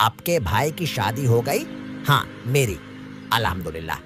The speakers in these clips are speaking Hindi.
आपके भाई की शादी हो गई? हाँ, मेरी। अल्हम्दुलिल्लाह।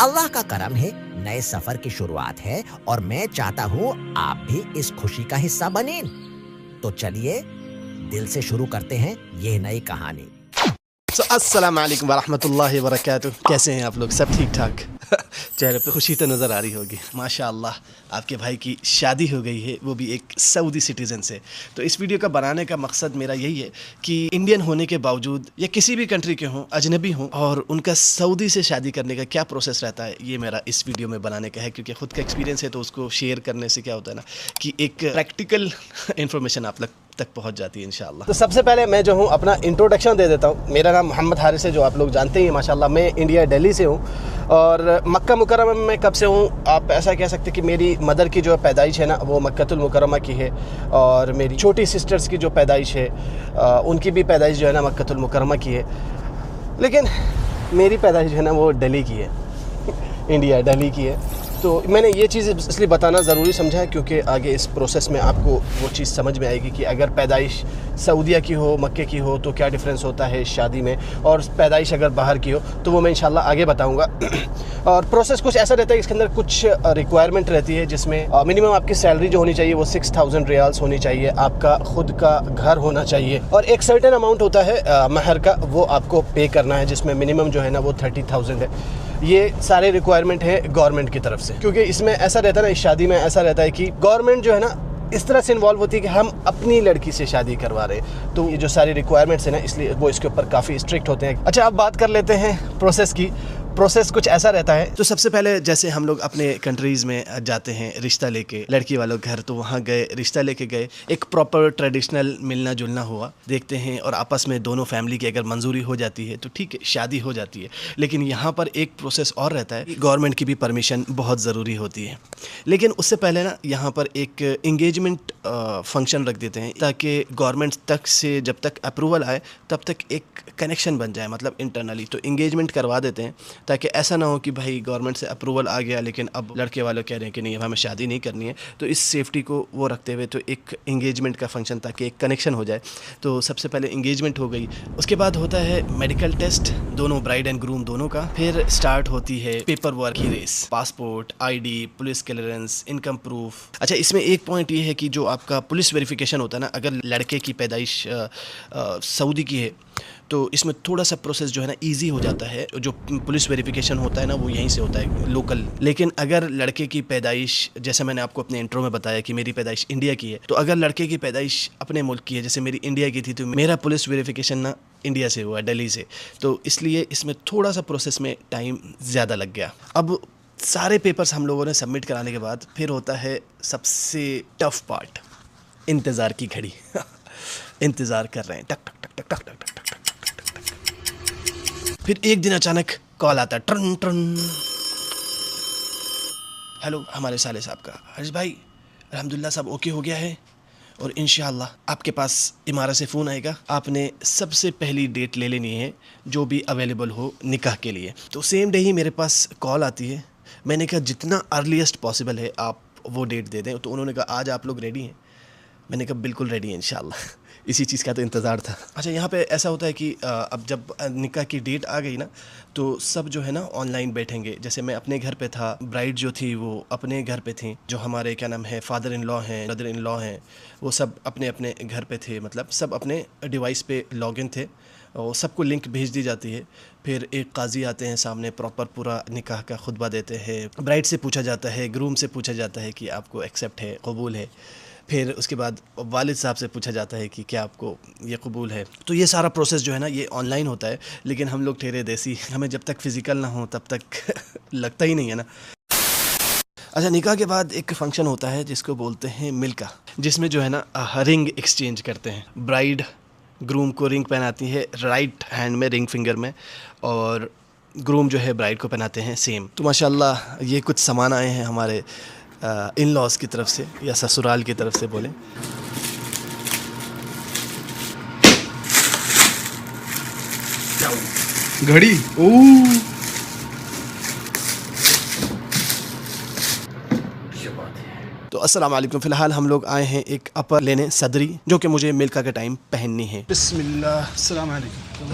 अल्लाह का करम है, नए सफर की शुरुआत है और मैं चाहता हूँ आप भी इस खुशी का हिस्सा बनें। तो चलिए दिल से शुरू करते हैं ये नई कहानी। अस्सलाम वालेकुम वरहमतुल्लाहि वबरकातुह। कैसे हैं आप लोग? सब ठीक ठाक? चेहरे पे खुशी तो नज़र आ रही होगी। माशाअल्लाह आपके भाई की शादी हो गई है, वो भी एक सऊदी सिटीज़न से। तो इस वीडियो का बनाने का मकसद मेरा यही है कि इंडियन होने के बावजूद या किसी भी कंट्री के हों, अजनबी हों, और उनका सऊदी से शादी करने का क्या प्रोसेस रहता है, ये मेरा इस वीडियो में बनाने का है। क्योंकि ख़ुद का एक्सपीरियंस है तो उसको शेयर करने से क्या होता है ना कि एक प्रैक्टिकल इन्फॉर्मेशन आप तक पहुंच जाती है इंशाल्लाह। तो सबसे पहले मैं जो हूं अपना इंट्रोडक्शन दे देता हूं। मेरा नाम मोहम्मद हारिस है, जो आप लोग जानते ही हैं माशाल्लाह। मैं इंडिया दिल्ली से हूं और मक्का मुकर्रमा में कब से हूं, आप ऐसा कह सकते हैं कि मेरी मदर की जो पैदाइश है ना वो मक्कतुल मुकर्रमा की है, और मेरी छोटी सिस्टर्स की जो पैदाइश है उनकी भी पैदाइश जो है ना मक्कतुल मुकर्रमा की है। लेकिन मेरी पैदाइश जो है ना वो दिल्ली की है, इंडिया दिल्ली की है। तो मैंने ये चीज़ इसलिए बताना ज़रूरी समझा है क्योंकि आगे इस प्रोसेस में आपको वो चीज़ समझ में आएगी कि अगर पैदाइश सऊदीया की हो, मक्के की हो, तो क्या डिफरेंस होता है शादी में, और पैदाइश अगर बाहर की हो तो वो मैं इंशाल्लाह आगे बताऊंगा। और प्रोसेस कुछ ऐसा रहता है, इसके अंदर कुछ रिक्वायरमेंट रहती है जिसमें मिनिमम आपकी सैलरी जो होनी चाहिए वो 6000 रियाल्स होनी चाहिए, आपका खुद का घर होना चाहिए, और एक सर्टेन अमाउंट होता है महर का, वो आपको पे करना है, जिसमें मिनिमम जो है ना वो 30,000 है। ये सारे रिक्वायरमेंट है गवर्नमेंट की तरफ से, क्योंकि इसमें ऐसा रहता है ना, इस शादी में ऐसा रहता है कि गवर्नमेंट जो है ना इस तरह से इन्वॉल्व होती है कि हम अपनी लड़की से शादी करवा रहे हैं। तो ये जो सारी रिक्वायरमेंट्स है ना, इसलिए वो इसके ऊपर काफ़ी स्ट्रिक्ट होते हैं। अच्छा, अब बात कर लेते हैं प्रोसेस की। प्रोसेस कुछ ऐसा रहता है, तो सबसे पहले जैसे हम लोग अपने कंट्रीज़ में जाते हैं रिश्ता लेके, लड़की वालों घर, तो वहाँ गए, रिश्ता लेके गए, एक प्रॉपर ट्रेडिशनल मिलना जुलना हुआ, देखते हैं, और आपस में दोनों फैमिली की अगर मंजूरी हो जाती है तो ठीक है, शादी हो जाती है। लेकिन यहाँ पर एक प्रोसेस और रहता है, गवर्नमेंट की भी परमिशन बहुत ज़रूरी होती है। लेकिन उससे पहले ना यहाँ पर एक इंगेजमेंट फंक्शन रख देते हैं, ताकि गवर्नमेंट तक से जब तक अप्रूवल आए तब तक एक कनेक्शन बन जाए, मतलब इंटरनली। तो इंगेजमेंट करवा देते हैं ताकि ऐसा ना हो कि भाई गवर्नमेंट से अप्रूवल आ गया लेकिन अब लड़के वाले कह रहे हैं कि नहीं, अब हमें शादी नहीं करनी है। तो इस सेफ्टी को वो रखते हुए तो एक इंगेजमेंट का फंक्शन, ताकि एक कनेक्शन हो जाए। तो सबसे पहले इंगेजमेंट हो गई, उसके बाद होता है मेडिकल टेस्ट, दोनों ब्राइड एंड ग्रूम दोनों का। फिर स्टार्ट होती है पेपर वर्क की race, passport, ID, police clearance, income proof. अच्छा, इसमें एक पॉइंट ये है कि जो आपका पुलिस वेरिफिकेशन होता है ना, अगर लड़के की पैदाइश सऊदी की है तो इसमें थोड़ा सा प्रोसेस जो है ना इजी हो जाता है। जो पुलिस वेरिफिकेशन होता है ना वो यहीं से होता है, लोकल। लेकिन अगर लड़के की पैदाइश, जैसे मैंने आपको अपने इंट्रो में बताया कि मेरी पैदाइश इंडिया की है, तो अगर लड़के की पैदाइश अपने मुल्क की है, जैसे मेरी इंडिया की थी, तो मेरा पुलिस वेरिफिकेशन ना इंडिया से हुआ, दिल्ली से। तो इसलिए इसमें थोड़ा सा प्रोसेस में टाइम ज़्यादा लग गया। अब सारे पेपर्स हम लोगों ने सबमिट कराने के बाद फिर होता है सबसे टफ पार्ट, इंतज़ार की घड़ी। इंतज़ार कर रहे हैं, टक टक टक टक टक टक टक टक। फिर एक दिन अचानक कॉल आता है, ट्रन ट्रन। हेलो, हमारे साले साहब का, हरीश भाई अल्हम्दुलिल्लाह सब ओके हो गया है, और इंशाअल्लाह आपके पास इमारत से फ़ोन आएगा, आपने सबसे पहली डेट ले लेनी है जो भी अवेलेबल हो निकाह के लिए। तो सेम डे ही मेरे पास कॉल आती है। मैंने कहा जितना अर्लीस्ट पॉसिबल है आप वो डेट दे दें। तो उन्होंने कहा आज आप लोग रेडी हैं? मैंने कहा बिल्कुल रेडी है इंशाअल्लाह। इसी चीज़ का तो इंतज़ार था। अच्छा, यहाँ पे ऐसा होता है कि अब जब निकाह की डेट आ गई ना, तो सब जो है ना ऑनलाइन बैठेंगे। जैसे मैं अपने घर पे था, ब्राइड जो थी वो अपने घर पे थी, जो हमारे क्या नाम है फादर इन लॉ हैं, मदर इन लॉ हैं, वो सब अपने अपने घर पे थे, मतलब सब अपने डिवाइस पे लॉगिन थे, और सबको लिंक भेज दी जाती है। फिर एक काजी आते हैं सामने, प्रॉपर पूरा निकाह का खुतबा देते हैं। ब्राइड से पूछा जाता है, ग्रूम से पूछा जाता है कि आपको एक्सेप्ट है, कबूल है। फिर उसके बाद वालिद साहब से पूछा जाता है कि क्या आपको ये कबूल है। तो ये सारा प्रोसेस जो है ना ये ऑनलाइन होता है। लेकिन हम लोग ठहरे देसी, हमें जब तक फिज़िकल ना हो तब तक लगता ही नहीं है ना। अच्छा, निकाह के बाद एक फंक्शन होता है जिसको बोलते हैं मिल्का, जिसमें जो है ना रिंग एक्सचेंज करते हैं। ब्राइड ग्रूम को रिंग पहनाती है राइट हैंड में, रिंग फिंगर में, और ग्रूम जो है ब्राइड को पहनाते हैं सेम। तो माशाल्लाह ये कुछ सामान आए हैं हमारे इन लॉज की तरफ से या ससुराल की तरफ से बोलें। घड़ी, तो अस्सलाम वालेकुम। फ़िलहाल हम लोग आए हैं एक अपर लेने सदरी, जो कि मुझे मिल्का के टाइम पहननी है। बिस्मिल्लाह, अस्सलाम वालेकुम।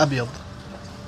अबयद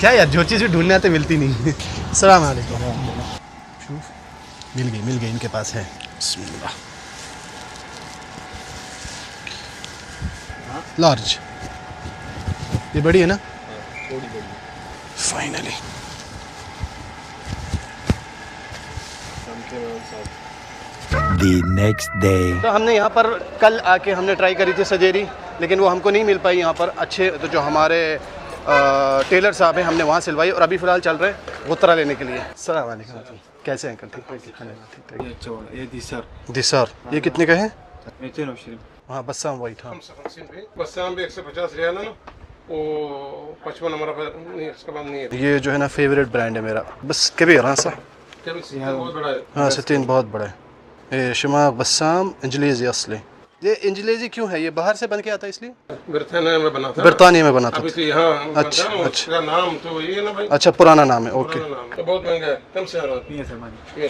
क्या यार, जो चीज़ भी ढूंढने आते मिलती नहीं है। अस्सलाम वालेकुम। शूफ, मिल गई इनके पास है। बिस्मिल्लाह, लार्ज, ये बड़ी है ना? थोड़ी बड़ी। Finally The next day. तो हमने यहाँ पर कल आके हमने ट्राई करी थी सजेरी, लेकिन वो हमको नहीं मिल पाई यहाँ पर अच्छे। तो जो हमारे टेलर साहब हैं, हमने वहाँ सिलवाई और अभी फ़िलहाल चल रहे हैं गुत्तरा लेने के लिए। अस्सलाम वालेकुम, कैसे हैं अंकल? ठीक है। दिसर ये कितने का है? 220. हाँ बस्साम वाइट। हाँ 55 बस्साम भी 150 रियाल है ना, वो 55 हमारा नहीं, इसके बाद नहीं है। ये जो है ना फेवरेट ब्रांड है मेरा, बस कबीर। हाँ सर, बहुत बड़ा है। हाँ 60 बहुत बड़ा है। ये शमाक बस्साम इंजलेजी असली। ये इंजलेजी क्यों है? ये बाहर से बन के आता है इसलिए? बरतानिया में बना था। बरतानिया में बना था। अभी तो यहाँ अच्छा, अच्छा, उसका नाम तो वही है ना भाई। अच्छा, पुराना नाम है। ओके, पुराना नाम तो बहुत महंगा है। कम से ये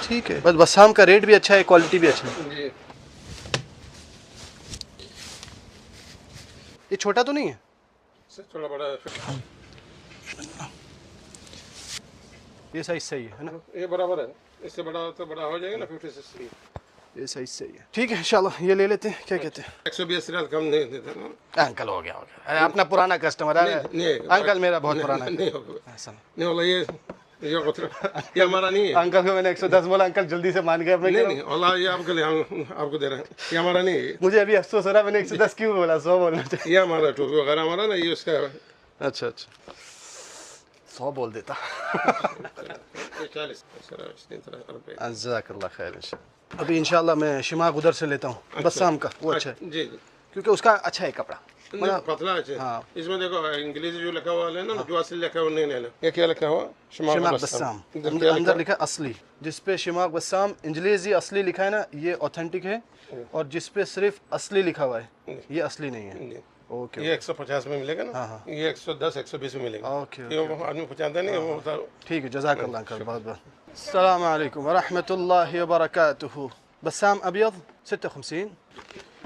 ठीक है। बस बस्साम का रेट भी अच्छा है, क्वालिटी भी अच्छा है। जी, ये छोटा तो नहीं है? इससे थोड़ा बड़ा है। ये साइज सही है ना? ये बराबर है, इससे बड़ा तो बड़ा हो जाएगा ना 50 से। ये साइज सही है। ठीक है, इंशाल्लाह ये ले लेते हैं। क्या कहते हैं? 120 रियाल कम नहीं देते ना। अंकल हो गया अरे अपना पुराना कस्टमर है। नहीं, अंकल मेरा बहुत पुराना है। नहीं होगा, नहीं वाला ये ये हमारा नहीं है। अंकल को मैंने 110 बोला, अंकल जल्दी से मान गए अपने। नहीं वाला ये आपके लिए हम आपको दे रहे हैं, ये हमारा नहीं है। मुझे अभी अफसोस हो रहा है, मैंने 110 क्यों बोला, 100 बोलना चाहिए। ये हमारा टोपी वगैरह हमारा ना, ये उसका है। अच्छा 100 बोल देता। 40 जज़ाकल्लाह खैर। इंशाल्लाह अभी इंशाल्लाह मैं शिमाक उधर से लेता हूँ, बस्साम का। वो अच्छा है जी, क्योंकि उसका अच्छा है कपड़ा, मतलब पतला है। हाँ। इसमें देखो इंग्लिश जो लिखा हुआ है ना, जो असली लिखा हुआ नहीं लेना। ये क्या लिखा हुआ? शिमाक बस्साम। अंदर लिखा है असली, जिस पे शिमाक बस्साम इंजलेजी असली लिखा है ना, ये ऑथेंटिक है। और जिस पे सिर्फ असली लिखा हुआ है, ये असली नहीं है। ओके, ये 150 में मिलेगा ना। हाँ। ये 110 120 में मिलेगा। ओके, ये आदमी पहचानता नहीं वो। ठीक है, जज़ाकल्लाह अंकल, बहुत बहुत। अस्सलाम वालेकुम व रहमतुल्लाहि व बरकातुहू। बस्साम अबयद 56।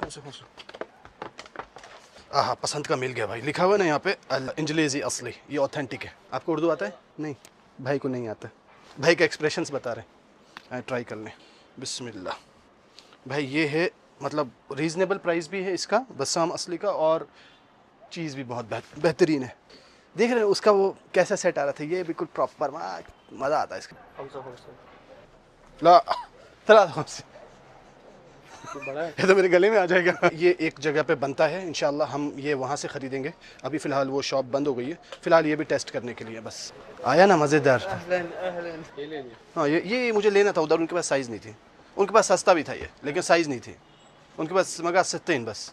55। हाँ पसंद का मिल गया भाई। लिखा हुआ है ना यहाँ पे इंजलेजी असली, ये ऑथेंटिक है। आपको उर्दू आता है? नहीं, भाई को नहीं आता। भाई के एक्सप्रेशंस बता रहे हैं, ट्राई कर लें। बिस्मिल्लाह भाई, ये है मतलब रीज़नेबल प्राइस भी है इसका, बस्साम असली का, और चीज़ भी बहुत बेहतरीन है। देख रहे हैं उसका वो कैसा सेट आ रहा था, ये बिल्कुल प्रॉपर। मज़ा आता है इसका। 55 ला 53 ये तो मेरे गले में आ जाएगा। ये एक जगह पे बनता है, इंशाल्लाह हम ये वहाँ से ख़रीदेंगे। अभी फ़िलहाल वो शॉप बंद हो गई है, फ़िलहाल ये भी टेस्ट करने के लिए बस आया ना। मज़ेदार। हाँ ये मुझे लेना था उधर, उनके पास साइज़ नहीं थी। उनके पास सस्ता भी था ये, लेकिन साइज़ नहीं थी उनके पास। मगा 60 बस।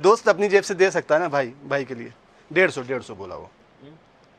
दोस्त अपनी जेब से दे सकता है ना भाई के लिए। 150 बोला वो।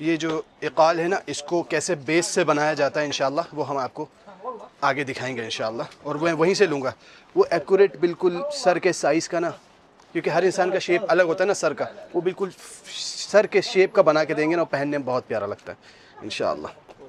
ये जो इकाल है ना, इसको कैसे बेस से बनाया जाता है इंशाल्लाह वो हम आपको आगे दिखाएंगे इंशाल्लाह। और मैं वहीं से लूँगा वो एक्यूरेट बिल्कुल सर के साइज़ का ना, क्योंकि हर इंसान का शेप अलग होता है ना सर का, वो बिल्कुल सर के शेप का बना के देंगे ना, वो पहनने में बहुत प्यारा लगता है इंशाल्लाह।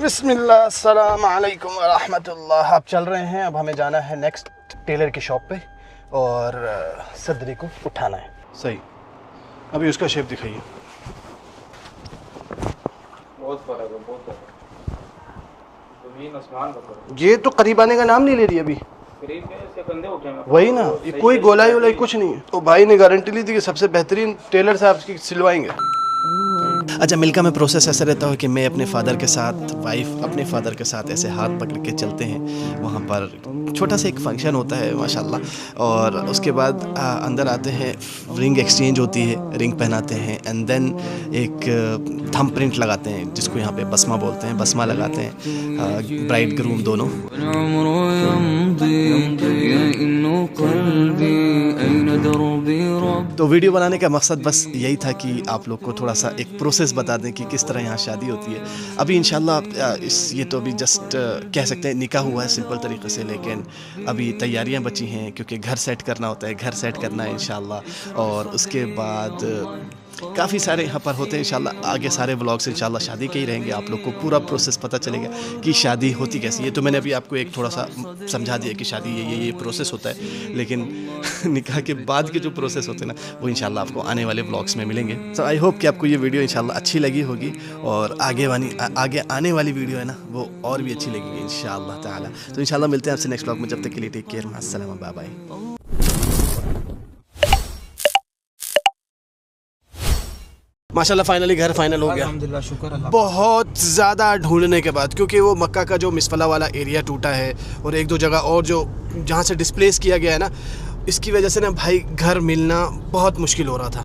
बिस्मिल्लाह अस्सलाम वालेकुम व रहमतुल्लाह। अब चल रहे हैं, अब हमें जाना है नेक्स्ट टेलर की शॉप पे और सदरी को उठाना है। सही, अभी उसका शेप दिखाइए। बहुत फर्क है, बहुत फर्क। जमीन आसमान का फर्क। ये तो करीब आने का नाम नहीं ले रही अभी। करीब में इसके कंधे उठे हैं। वही ना, ये कोई गोलाई वोलाई कुछ नहीं है। तो भाई ने गारंटी ली थी कि सबसे बेहतरीन टेलर साहब की सिलवाएंगे। अच्छा, मिल्का में प्रोसेस ऐसा रहता है कि मैं अपने फ़ादर के साथ, वाइफ अपने फ़ादर के साथ ऐसे हाथ पकड़ के चलते हैं। वहाँ पर छोटा सा एक फंक्शन होता है माशाल्लाह, और उसके बाद अंदर आते हैं, रिंग एक्सचेंज होती है, रिंग पहनाते हैं, एंड देन एक थंब प्रिंट लगाते हैं जिसको यहाँ पे बसमा बोलते हैं, बसमा लगाते हैं ब्राइड ग्रूम दोनों। तो वीडियो बनाने का मकसद बस यही था कि आप लोग को थोड़ा सा एक प्रोसेस बता दें कि किस तरह यहाँ शादी होती है। अभी इंशाल्लाह ये तो अभी जस्ट कह सकते हैं निकाह हुआ है सिंपल तरीके से, लेकिन अभी तैयारियां बची हैं क्योंकि घर सेट करना होता है, घर सेट करना है इंशाल्लाह, और उसके बाद काफ़ी सारे यहाँ पर होते हैं इंशाल्लाह। आगे सारे व्लॉग्स इंशाल्लाह शादी के ही रहेंगे, आप लोग को पूरा प्रोसेस पता चलेगा कि शादी होती कैसी है। तो मैंने अभी आपको एक थोड़ा सा समझा दिया कि शादी ये प्रोसेस होता है, लेकिन निकाह के बाद के जो प्रोसेस होते हैं ना, वो इंशाल्लाह आपको आने वाले व्लॉग्स में मिलेंगे। सो आई होप कि आपको ये वीडियो इंशाल्लाह अच्छी लगी होगी, और आगे आने वाली वीडियो है ना, वो और भी अच्छी लगेगी इंशाल्लाह ताला। तो इंशाल्लाह मिलते हैं आपसे नेक्स्ट व्लॉग में, जब तक के लिए टेक केयर, मां अस्सलाम, बाय बाय। माशाल्लाह फाइनली घर फाइनल हो गया, अल्हम्दुलिल्लाह, शुक्र अल्लाह। बहुत ज़्यादा ढूंढने के बाद, क्योंकि वो मक्का का जो मिसफला वाला एरिया टूटा है और एक दो जगह और जो जहाँ से डिस्प्लेस किया गया है ना, इसकी वजह से ना भाई घर मिलना बहुत मुश्किल हो रहा था।